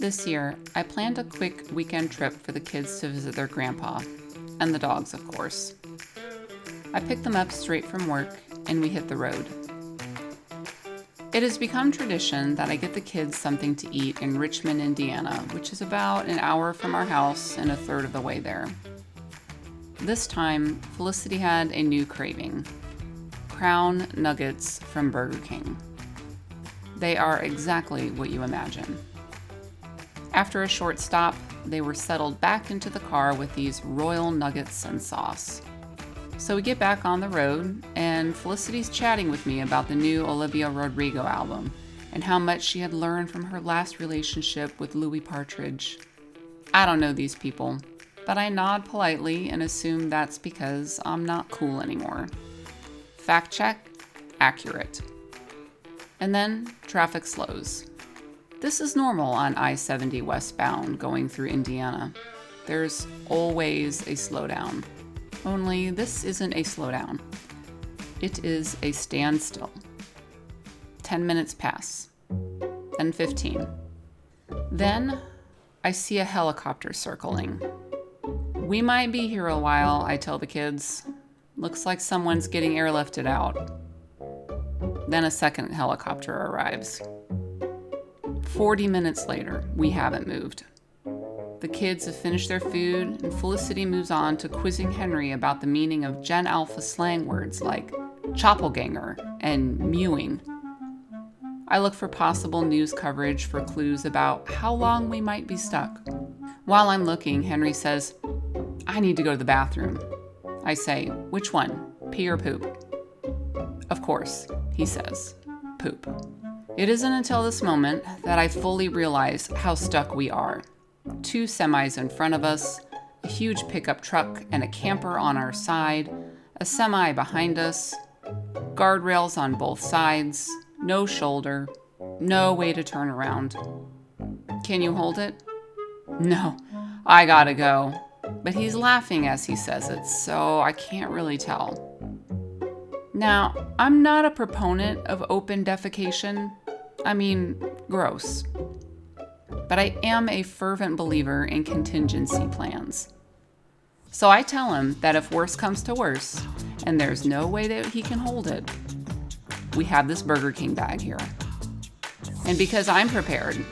This year, I planned a quick weekend trip for the kids to visit their grandpa, and the dogs, of course. I picked them up straight from work, and we hit the road. It has become tradition that I get the kids something to eat in Richmond, Indiana, which is about an hour from our house and a third of the way there. This time, Felicity had a new craving: Crown Nuggets from Burger King. They are exactly what you imagine. After a short stop, they were settled back into the car with these royal nuggets and sauce. So we get back on the road, and Felicity's chatting with me about the new Olivia Rodrigo album and how much she had learned from her last relationship with Louis Partridge. I don't know these people, but I nod politely and assume that's because I'm not cool anymore. Fact check, accurate. And then traffic slows. This is normal on I-70 westbound going through Indiana. There's always a slowdown. Only this isn't a slowdown. It is a standstill. 10 minutes pass. Then 15. Then I see a helicopter circling. We might be here a while, I tell the kids. Looks like someone's getting airlifted out. Then a second helicopter arrives. 40 minutes later, we haven't moved. The kids have finished their food, and Felicity moves on to quizzing Henry about the meaning of Gen Alpha slang words like choppelganger and mewing. I look for possible news coverage for clues about how long we might be stuck. While I'm looking, Henry says, "I need to go to the bathroom." I say, "Which one, pee or poop?" "Of course," he says, "poop." It isn't until this moment that I fully realize how stuck we are. 2 semis in front of us, a huge pickup truck and a camper on our side, a semi behind us, guardrails on both sides, no shoulder, no way to turn around. "Can you hold it?" "No, I gotta go." But he's laughing as he says it, so I can't really tell. Now, I'm not a proponent of open defecation. I mean, gross. But I am a fervent believer in contingency plans. So I tell him that if worse comes to worse, and there's no way that he can hold it, we have this Burger King bag here. And because I'm prepared,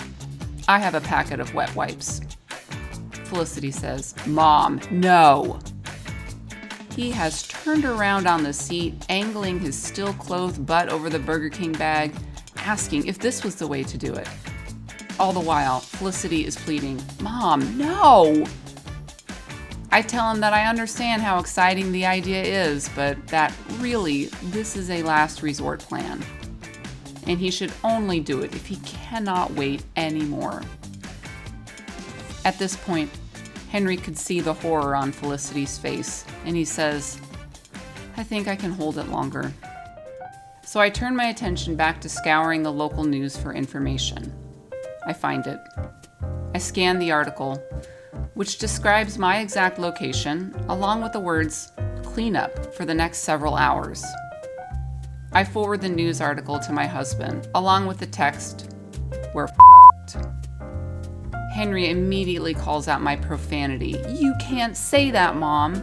I have a packet of wet wipes. Felicity says, "Mom, no." He has turned around on the seat, angling his still-clothed butt over the Burger King bag, asking if this was the way to do it. All the while, Felicity is pleading, "Mom, no!" I tell him that I understand how exciting the idea is, but that really, this is a last resort plan. And he should only do it if he cannot wait anymore. At this point, Henry could see the horror on Felicity's face, and he says, "I think I can hold it longer." So I turn my attention back to scouring the local news for information. I find it. I scan the article, which describes my exact location, along with the words, "cleanup for the next several hours." I forward the news article to my husband, along with the text, "We're f***ed." Henry immediately calls out my profanity. "You can't say that, Mom."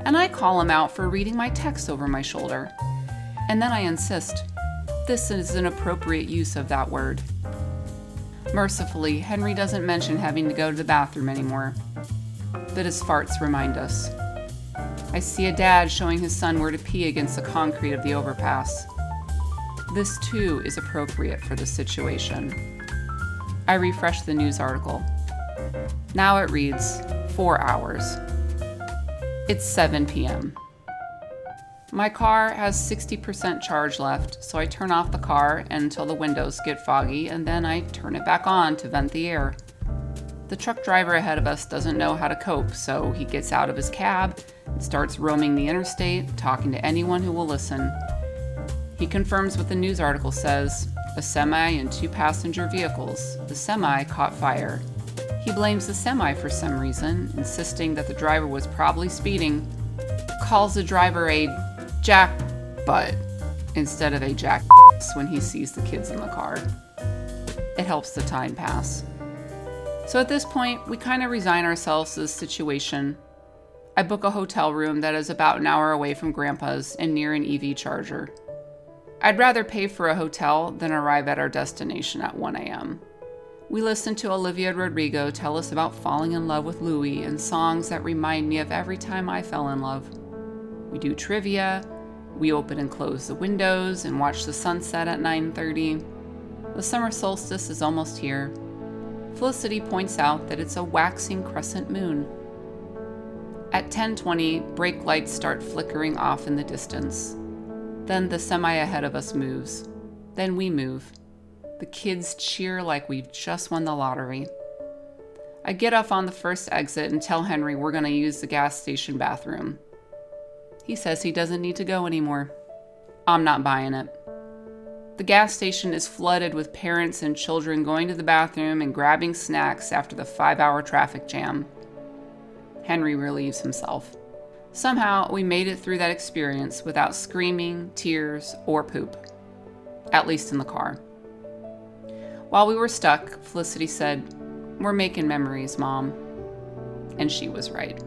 And I call him out for reading my text over my shoulder. And then I insist, this is an appropriate use of that word. Mercifully, Henry doesn't mention having to go to the bathroom anymore, but his farts remind us. I see a dad showing his son where to pee against the concrete of the overpass. This too is appropriate for the situation. I refresh the news article. Now it reads, 4 hours. It's 7 p.m. My car has 60% charge left, so I turn off the car until the windows get foggy, and then I turn it back on to vent the air. The truck driver ahead of us doesn't know how to cope, so he gets out of his cab and starts roaming the interstate, talking to anyone who will listen. He confirms what the news article says: a semi and 2 passenger vehicles. The semi caught fire. He blames the semi for some reason, insisting that the driver was probably speeding. Calls the driver a jackbutt instead of a jackass when he sees the kids in the car. It helps the time pass. So at this point, we kind of resign ourselves to the situation. I book a hotel room that is about an hour away from Grandpa's and near an EV charger. I'd rather pay for a hotel than arrive at our destination at 1 a.m. We listen to Olivia Rodrigo tell us about falling in love with Louis and songs that remind me of every time I fell in love. We do trivia, we open and close the windows and watch the sunset at 9:30. The summer solstice is almost here. Felicity points out that it's a waxing crescent moon. At 10:20, brake lights start flickering off in the distance. Then the semi ahead of us moves. Then we move. The kids cheer like we've just won the lottery. I get off on the first exit and tell Henry we're going to use the gas station bathroom. He says he doesn't need to go anymore. I'm not buying it. The gas station is flooded with parents and children going to the bathroom and grabbing snacks after the 5-hour traffic jam. Henry relieves himself. Somehow, we made it through that experience without screaming, tears, or poop. At least in the car. While we were stuck, Felicity said, "We're making memories, Mom." And she was right.